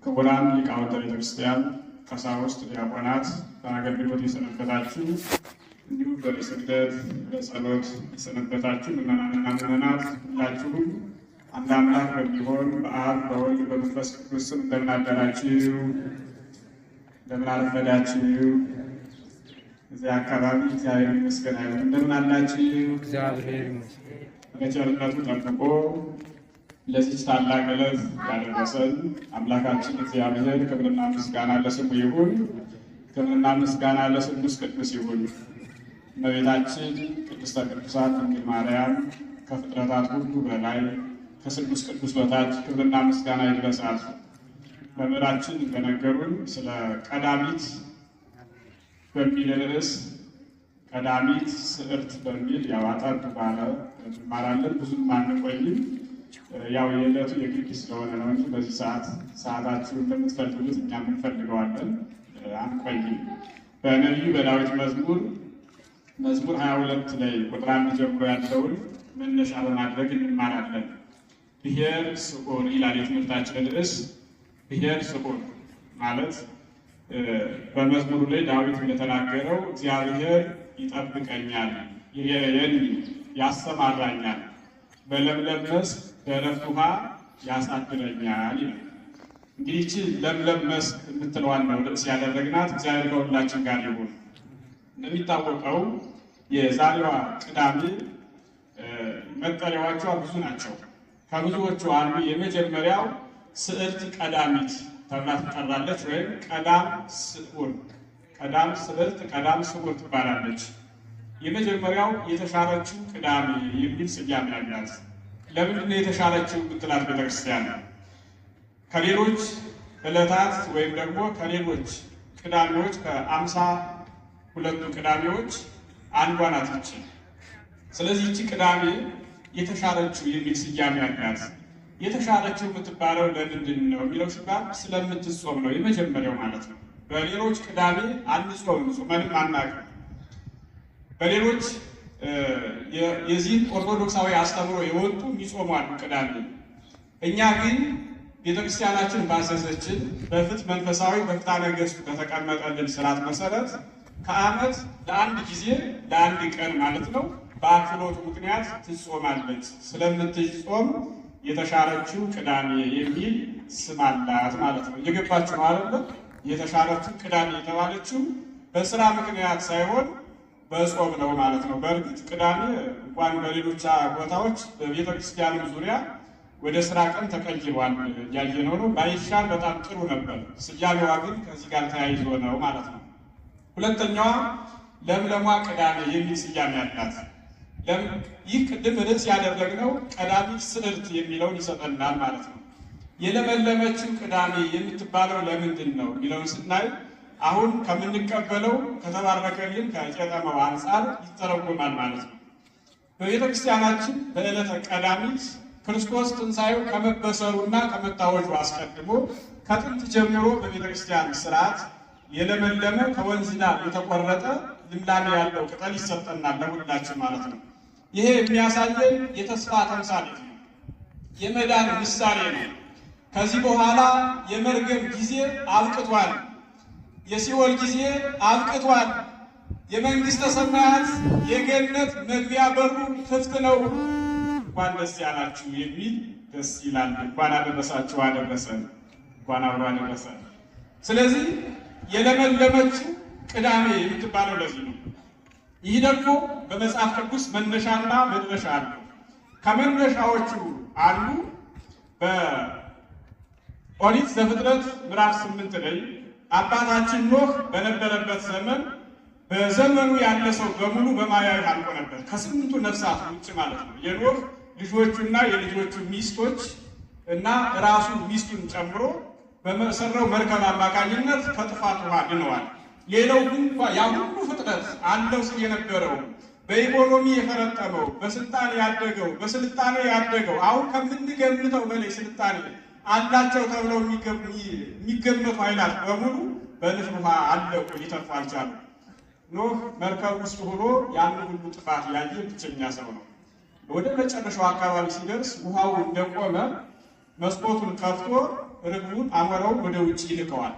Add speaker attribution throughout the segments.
Speaker 1: ክቡራን ሊቃውንተ ቤተክርስቲያን፣ ቀሳውስት፣ ዲያቆናት፣ በአገልግሎት የሰነበታችሁ እንዲሁም በስግደት በጸሎት የሰነበታችሁ ምዕመናንና ምዕመናት ሁላችሁም አንድ አምላክ በሚሆን በአብ በወልድ በመንፈስ ቅዱስ ስም እንደምን አደራችሁ? እንደምን አረፈዳችሁ? እዚህ አካባቢ እግዚአብሔር ይመስገን አይደል? እንደምን አላችሁ?
Speaker 2: እግዚአብሔር ይመስገን።
Speaker 1: በቸርነቱ ጠብቆ ለዚህ ታላቅ ዕለት ያደረሰን አምላካችን እግዚአብሔር ክብርና ምስጋና ለስሙ ይሁን። ክብርና ምስጋና ለስሉስ ቅዱስ ይሁን። እመቤታችን ቅድስተ ቅዱሳን ድንግል ማርያም ከፍጥረታት ሁሉ በላይ ከስሉስ ቅዱስ በታች ክብርና ምስጋና ይድረሳት። መምህራችን እንደነገሩን ስለ ቀዳሚት በሚል ርዕስ ቀዳሚት ስዕርት በሚል ያው አጠር ባለ እንማራለን። ብዙም አንቆይም። ያው የዕለቱ የግድ ስለሆነ ነው እንጂ በዚህ ሰዓታችሁ እንደምትፈልጉት እኛም እንፈልገዋለን። አንቆይም። በነቢዩ በዳዊት መዝሙር 22 ላይ ቁጥር 1 ጀምሮ ያለውን መነሻ በማድረግ እንማራለን። ብሔር ስዑር ይላል የትምህርታችን ርዕስ። ብሔር ስዑር ማለት በመዝሙሩ ላይ ዳዊት እንደተናገረው እግዚአብሔር ይጠብቀኛል፣ ያሰማራኛል፣ በለምለም መስክ በዕረፍት ውሃ ያሳድረኛል ይላል። እንግዲህ ይህች ለምለም መስክ የምትለዋን ነው ርዕስ ያደረግናት። እግዚአብሔር ከሁላችን ጋር ይሁን። እንደሚታወቀው የዛሬዋ ቅዳሜ መጠሪያዎቿ ብዙ ናቸው። ከብዙዎቹ አንዱ የመጀመሪያው ስዕርት ቀዳሚት ተብላ ትጠራለች፣ ወይም ቀዳም ስዑር፣ ቀዳም ስዕርት፣ ቀዳም ስዑር ትባላለች። የመጀመሪያው የተሻረችው ቅዳሜ የሚል ስያሜ ያላት። ለምንድን ነው የተሻረችው ብትላት ቤተክርስቲያን ከሌሎች ዕለታት ወይም ደግሞ ከሌሎች ቅዳሜዎች ከ52ቱ ቅዳሜዎች አንዷ ናት ይቺ። ስለዚህ ይቺ ቅዳሜ የተሻረችው የሚል ስያሜ ያላት። የተሻረችው የምትባለው ለምንድን ነው የሚለው ሲባል ስለምትጾም ነው፣ የመጀመሪያው ማለት ነው። በሌሎች ቅዳሜ አንጾም፣ ጾመንም አናውቅም። በሌሎች የዚህ ኦርቶዶክሳዊ አስተምሮ የወጡ የሚጾሙ አሉ ቅዳሜ። እኛ ግን ቤተክርስቲያናችን ባዘዘችን በፍትሕ መንፈሳዊ በፍትሐ ነገሥቱ በተቀመጠልን ስርዓት መሰረት ከዓመት ለአንድ ጊዜ ለአንድ ቀን ማለት ነው በአክፍሎቱ ምክንያት ትጾማለች። ስለምትጾም የተሻረችው ቅዳሜ የሚል ስም አላት ማለት ነው። እየገባችሁ ነው አይደለ? የተሻረችው ቅዳሜ የተባለችው በስራ ምክንያት ሳይሆን በጾም ነው ማለት ነው። በእርግጥ ቅዳሜ እንኳን በሌሎች ቦታዎች በቤተክርስቲያኑ ዙሪያ ወደ ስራ ቀን ተቀይሯል፣ እያየነው ነው። ባይሻል በጣም ጥሩ ነበር። ስያሜዋ ግን ከዚህ ጋር ተያይዞ ነው ማለት ነው። ሁለተኛዋ ለምለሟ ቅዳሜ የሚል ስያሜ ያላት። ይህ ቅድም ርዕስ ያደረግነው ቀዳሚት ስዕርት የሚለውን ይሰጠናል ማለት ነው። የለመለመችው ቅዳሜ የምትባለው ለምንድን ነው የሚለውን ስናይ አሁን ከምንቀበለው ከተባረከልን ከቄጠማው አንጻር ይተረጎማል ማለት ነው። በቤተ ክርስቲያናችን በዕለተ ቀዳሚት ክርስቶስ ትንሣኤው ከመበሰሩና ከመታወጁ አስቀድሞ ከጥንት ጀምሮ በቤተ ክርስቲያን ስርዓት የለመለመ ከወንዝ ዳር የተቆረጠ ልምላሜ ያለው ቅጠል ይሰጠናል ለሁላችን ማለት ነው። ይሄ የሚያሳየን የተስፋ ተምሳሌት ነው፣ የመዳን ምሳሌ ነው። ከዚህ በኋላ የመርገም ጊዜ አብቅቷል፣ የሲኦል ጊዜ አብቅቷል፣ የመንግሥተ ሰማያት የገነት መግቢያ በሩ ክፍት ነው። እንኳን ደስ ያላችሁ የሚል ደስ ይላል። እንኳን አደረሳችሁ አደረሰን፣ እንኳን አብሮ አደረሰን። ስለዚህ የለመለመችው ቅዳሜ የምትባለው ለዚህ ነው። ይህ ደግሞ በመጽሐፍ ቅዱስ መነሻና መድረሻ አለው። ከመነሻዎቹ አንዱ በኦሪት ዘፍጥረት ምዕራፍ 8 ላይ አባታችን ኖህ በነበረበት ዘመን በዘመኑ ያለ ሰው በሙሉ በማያዊ አልቆ ነበር፣ ከ8ቱ ነፍሳት ውጭ ማለት ነው። የኖህ ልጆቹና የልጆቹ ሚስቶች እና ራሱ ሚስቱን ጨምሮ በመሰረው መርከብ አማካኝነት ከጥፋት ውሃ ድነዋል። ሌላው ግን ያ ሁሉ ፍጥረት አለው ሲል የነበረው በኢኮኖሚ የፈረጠመው በስልጣኔ ያደገው በስልጣኔ ያደገው አሁን ከምንገምተው በላይ ስልጣኔ አላቸው ተብለው የሚገመቱ ኃይላት በሙሉ በንፍር ውሃ አለቁ፣ ሊተርፉ አልቻሉም። ኖህ መርከብ ውስጥ ሆኖ ያን ሁሉ ጥፋት ያየ ብቸኛ ሰው ነው። ወደ መጨረሻው አካባቢ ሲደርስ ውሃው እንደቆመ መስኮቱን ከፍቶ ርግቡን አሞራው ወደ ውጭ ይልከዋል።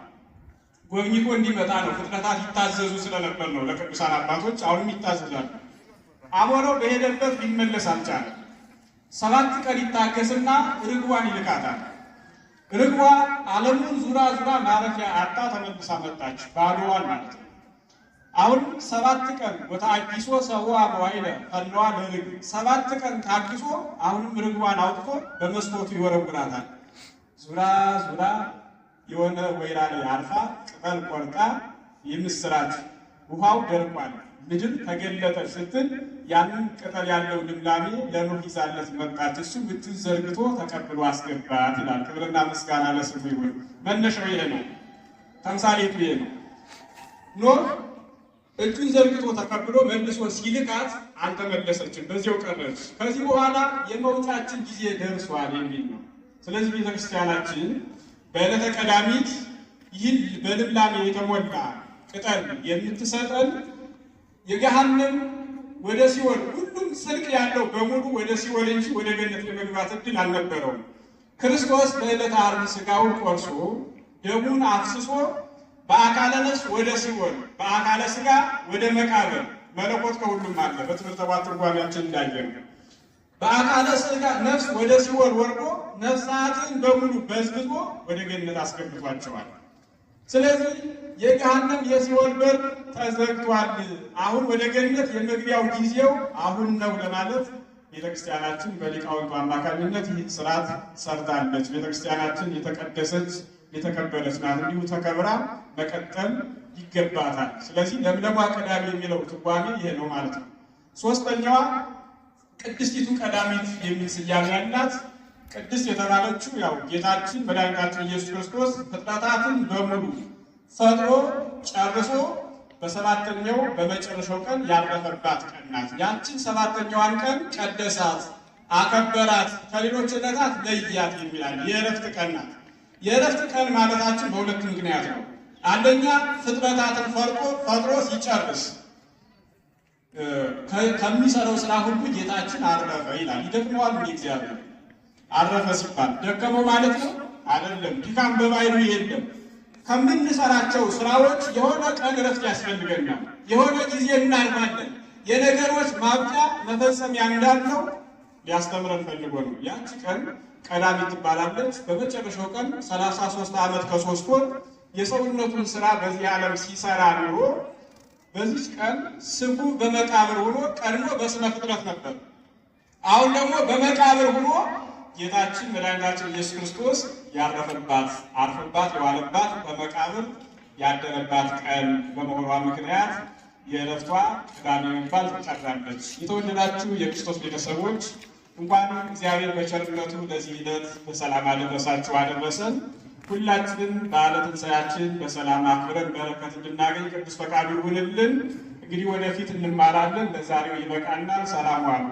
Speaker 1: ጎብኝቶ እንዲመጣ ነው። ፍጥረታት ይታዘዙ ስለነበር ነው ለቅዱሳን አባቶች፣ አሁንም ይታዘዛሉ። አሞራው በሄደበት ሊመለስ አልቻለም። 7 ቀን ይታገስና ርግቧን ይልካታል። ርግቧ ዓለሙን ዙራ ማረፊያ አጣ ተመልሳ መጣች፣ ባዶዋን ማለት ነው። አሁን 7 ቀን ወታጊሶ ሰዋ መዋይለ ፈለዋ ለርግብ 7 ቀን ታግሶ አሁንም ርግቧን አውጥቶ በመስኮቱ ይወረውራታል። ዙራ የሆነ ወይራ ላይ አርፋ ቅጠል ቆርጣ የምስራች ውሃው ደርቋል፣ ምድር ተገለጠች ስትል ያንን ቅጠል ያለው ልምላሜ ለኖህ ይዛለት መጣች። እሱ እጁን ዘርግቶ ተቀብሎ አስገባት ይላል። ክብርና ምስጋና ለስሙ ይሁን። መነሻው ይሄ ነው፣ ተምሳሌቱ ይሄ ነው። ኖህ እጁን ዘርግቶ ተቀብሎ መልሶ ሲልካት አልተመለሰችም፣ በዚያው ቀረች። ከዚህ በኋላ የመውጫችን ጊዜ ደርሷል የሚል ነው። ስለዚህ ቤተክርስቲያናችን በዕለተ ቀዳሚት ይህን በልምላሜ የተሞላ ቅጠል የምትሰጠን የገሃነም ወደ ሲኦል ሁሉም ጽድቅ ያለው በሙሉ ወደ ሲኦል እንጂ ወደ ገነት የመግባት ዕድል አልነበረውም። ክርስቶስ በዕለተ ዓርብ ሥጋውን ቆርሶ ደሙን አፍስሶ በአካለ ነፍስ ወደ ሲኦል በአካለ ሥጋ ወደ መቃብር፣ መለኮት ከሁሉም አለ። በትምህርተ ባት ትርጓሜያችን እንዳየነው በአካለ ሥጋ ነፍስ ወደ ሲኦል ወርዶ ነፍሳትን በሙሉ በዝብዞ ወደ ገነት አስገብቷቸዋል። ስለዚህ የገሃነም የሲኦል በር ተዘግቷል። አሁን ወደ ገነት የመግቢያው ጊዜው አሁን ነው ለማለት ቤተክርስቲያናችን በሊቃውንቱ አማካኝነት ይህ ስርዓት ሰርታለች። ቤተክርስቲያናችን የተቀደሰች የተከበረች ናት። እንዲሁ ተከብራ መቀጠል ይገባታል። ስለዚህ ለምለሟ ቀዳሚ የሚለው ትርጓሜ ይሄ ነው ማለት ነው። ሶስተኛዋ ቅድስቲቱ ቀዳሚት የሚል ስያሜ ያላት ቅድስት የተባለችው ያው ጌታችን መድኃኒታችን ኢየሱስ ክርስቶስ ፍጥረታትን በሙሉ ፈጥሮ ጨርሶ በሰባተኛው በመጨረሻው ቀን ያረፈባት ቀን ናት። ያችን 7ኛዋን ቀን ቀደሳት፣ አከበራት፣ ከሌሎች ዕለታት ለያት የሚላል የእረፍት ቀን ናት። የእረፍት ቀን ማለታችን በሁለት ምክንያት ነው። አንደኛ ፍጥረታትን ፈጥሮ ሲጨርስ ከሚሰራው ስራ ሁሉ ጌታችን አረፈ ይላል። ይደክመዋል እንዴ እግዚአብሔር? አረፈ ሲባል ደከመው ማለት ነው አይደለም። ድካም በባህሪው የለም። ከምንሰራቸው ስራዎች የሆነ ቀን እረፍት ያስፈልገናል። የሆነ ጊዜ እናርፋለን። የነገሮች ማብቂያ መፈጸሚያ እንዳለው ሊያስተምረን ፈልጎ ነው። ያቺ ቀን ቀዳሚት ትባላለች። በመጨረሻው ቀን 33 ዓመት ከ3 ወር የሰውነቱን ስራ በዚህ ዓለም ሲሰራ ኑሮ በዚህ ቀን ስቡ በመቃብር ሆኖ ቀድሞ በስነ ፍጥረት ነበር። አሁን ደግሞ በመቃብር ሆኖ ጌታችን መድኃኒታችን ኢየሱስ ክርስቶስ ያረፈባት አርፈባት የዋለባት በመቃብር ያደረባት ቀን በመሆኗ ምክንያት የዕረፍቷ ቅዳሜ መባል ትጠራለች። የተወደዳችሁ የክርስቶስ ቤተሰቦች እንኳን እግዚአብሔር በቸርነቱ ለዚህ ዕለት በሰላም አደረሳችሁ አደረሰን። ሁላችንም በዓለ ትንሣኤያችን በሰላም አክብረን በረከት እንድናገኝ ቅዱስ ፈቃዱ ይሁንልን። እንግዲህ ወደፊት እንማራለን። ለዛሬው ይበቃናል። ሰላም ዋሉ።